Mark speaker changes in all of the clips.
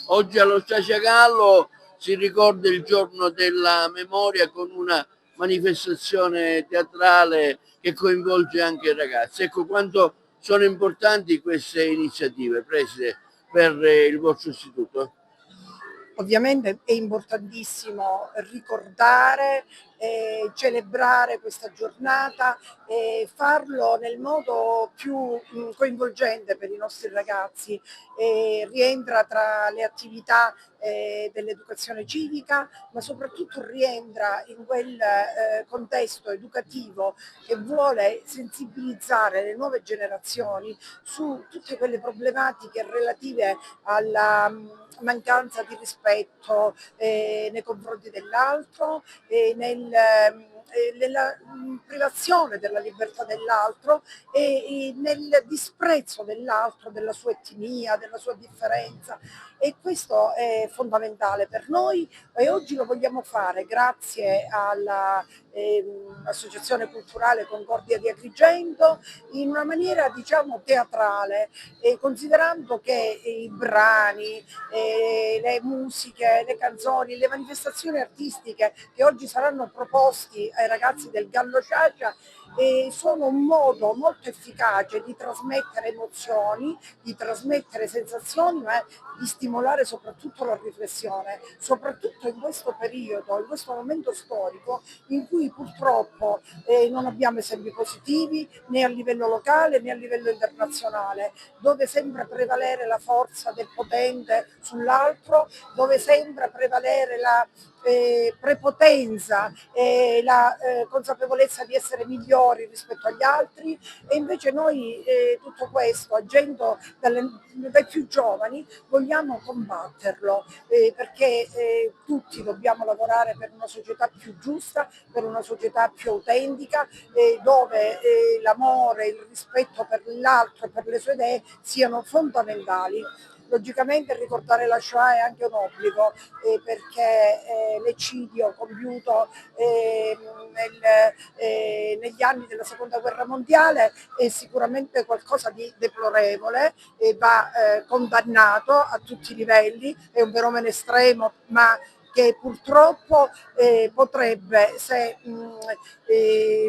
Speaker 1: Oggi allo Sciasciagallo si ricorda il giorno della memoria con una manifestazione teatrale che coinvolge anche i ragazzi. Ecco quanto sono importanti queste iniziative prese per il vostro istituto.
Speaker 2: Ovviamente è importantissimo ricordare e celebrare questa giornata e farlo nel modo più coinvolgente per i nostri ragazzi. Rientra tra le attività dell'educazione civica, ma soprattutto rientra in quel contesto educativo che vuole sensibilizzare le nuove generazioni su tutte quelle problematiche relative alla mancanza di rispetto nei confronti dell'altro, nella privazione della libertà dell'altro e nel disprezzo dell'altro, della sua etnia, della sua differenza. E questo è fondamentale per noi e oggi lo vogliamo fare grazie all'Associazione Culturale Concordia di Agrigento in una maniera diciamo teatrale, considerando che i brani, le musiche, le canzoni, le manifestazioni artistiche che oggi saranno proposti ai ragazzi del Gallo Sciascia sono un modo molto efficace di trasmettere emozioni, di trasmettere sensazioni, ma di stimolare soprattutto la riflessione, soprattutto in questo periodo, in questo momento storico in cui purtroppo non abbiamo esempi positivi né a livello locale né a livello internazionale, dove sembra prevalere la forza del potente sull'altro, dove sembra prevalere la prepotenza e la consapevolezza di essere migliori rispetto agli altri e invece noi tutto questo agendo dai più giovani vogliamo combatterlo perché tutti dobbiamo lavorare per una società più giusta, per una società più autentica dove l'amore, il rispetto per l'altro e per le sue idee siano fondamentali. Logicamente ricordare la Shoah è anche un obbligo perché l'eccidio compiuto negli anni della seconda guerra mondiale è sicuramente qualcosa di deplorevole e va condannato a tutti i livelli, è un fenomeno estremo ma che purtroppo potrebbe, se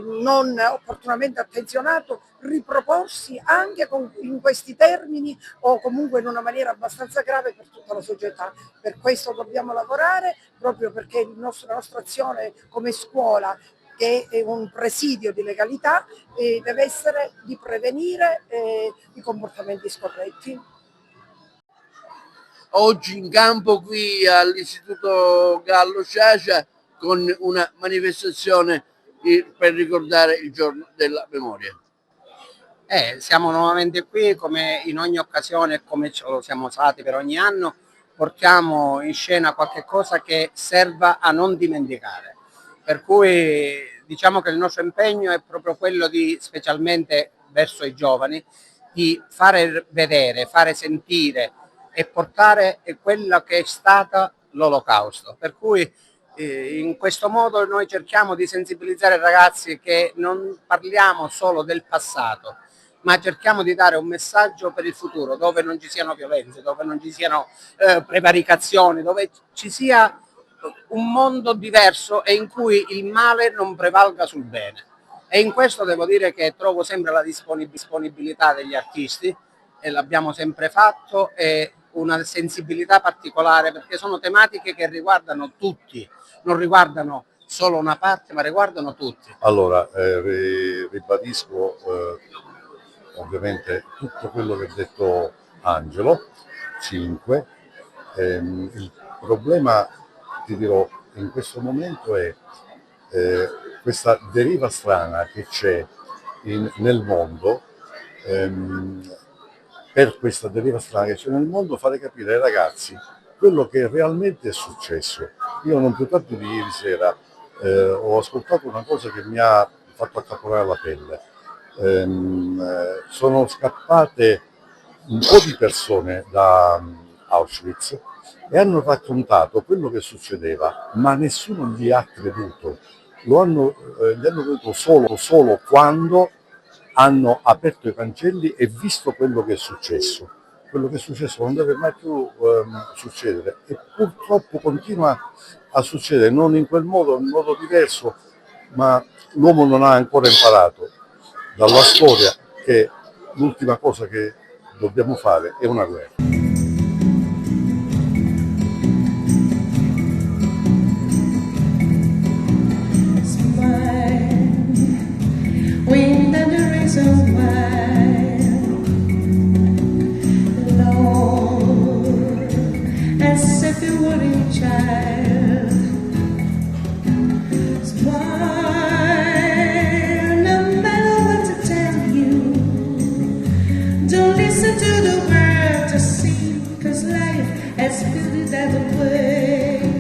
Speaker 2: non opportunamente attenzionato, riproporsi anche in questi termini o comunque in una maniera abbastanza grave per tutta la società. Per questo dobbiamo lavorare, proprio perché la nostra azione come scuola, che è un presidio di legalità, deve essere di prevenire i comportamenti scorretti.
Speaker 1: Oggi in campo qui all'Istituto Gallo Sciascia con una manifestazione per ricordare il giorno della memoria.
Speaker 3: Siamo nuovamente qui come in ogni occasione e come lo siamo stati per ogni anno, portiamo in scena qualche cosa che serva a non dimenticare, per cui diciamo che il nostro impegno è proprio quello di, specialmente verso i giovani, di fare vedere, fare sentire e portare quello che è stato l'Olocausto, per cui in questo modo noi cerchiamo di sensibilizzare i ragazzi che non parliamo solo del passato, ma cerchiamo di dare un messaggio per il futuro, dove non ci siano violenze, dove non ci siano prevaricazioni, dove ci sia un mondo diverso e in cui il male non prevalga sul bene. E in questo devo dire che trovo sempre la disponibilità degli artisti, e l'abbiamo sempre fatto, e una sensibilità particolare, perché sono tematiche che riguardano tutti, non riguardano solo una parte, ma riguardano tutti.
Speaker 4: Allora, ribadisco ovviamente tutto quello che ha detto Angelo, 5. Il problema, ti dirò, in questo momento è questa deriva strana che c'è nel mondo. Per questa deriva strana che c'è nel mondo, fare capire ai ragazzi quello che realmente è successo. Io non più tardi di ieri sera ho ascoltato una cosa che mi ha fatto accapponare la pelle. Sono scappate un po' di persone da Auschwitz e hanno raccontato quello che succedeva, ma nessuno gli ha creduto. Gli hanno creduto solo quando hanno aperto i cancelli e visto quello che è successo. quello che è successo non deve mai più succedere, e purtroppo continua a succedere, non in quel modo, in modo diverso, ma l'uomo non ha ancora imparato dalla storia che l'ultima cosa che dobbiamo fare è una guerra.
Speaker 5: Wind and the reason why, Lord, as if you were a child. Smile, no matter what to tell you. Don't listen to the world to see, 'cause life has built it that way.